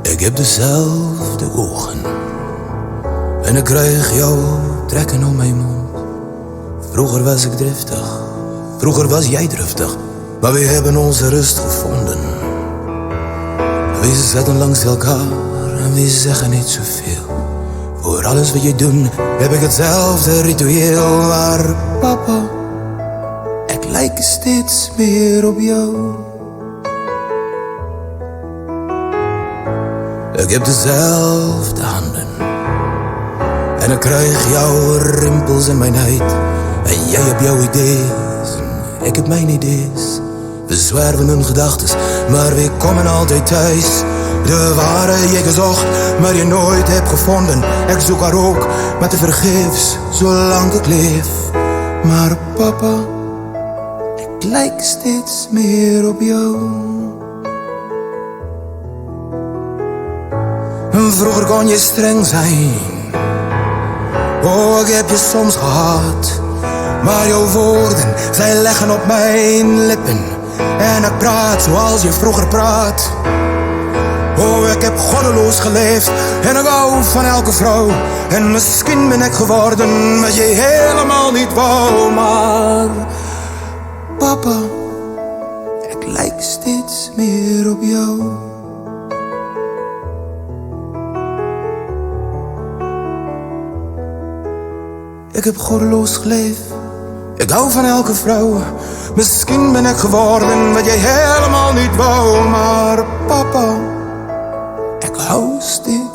Ik heb dezelfde ogen en ik krijg jouw trekken om mijn mond. Vroeger was ik driftig, vroeger was jij driftig, maar we hebben onze rust gevonden. We zitten langs elkaar en we zeggen niet zoveel. Voor alles wat je doet heb ik hetzelfde ritueel. Maar papa, ik lijk steeds meer op jou. Ik heb dezelfde handen en ik krijg jouw rimpels in mijn huid. En jij hebt jouw ideeën, ik heb mijn ideeën. We zwerven in gedachtes, maar we komen altijd thuis. De ware je gezocht, maar je nooit hebt gevonden. Ik zoek haar ook, maar te vergeefs, zolang ik leef. Maar papa, ik lijk steeds meer op jou. Vroeger kon je streng zijn, oh ik heb je soms gehad. Maar jouw woorden, zij leggen op mijn lippen. En ik praat zoals je vroeger praat. Oh ik heb goddeloos geleefd en ik hou van elke vrouw. En misschien ben ik geworden wat je helemaal niet wou. Maar papa, ik lijk steeds meer op jou. Ik heb goddeloos geleefd, ik hou van elke vrouw. Misschien ben ik geworden wat jij helemaal niet wou. Maar papa, ik hou steeds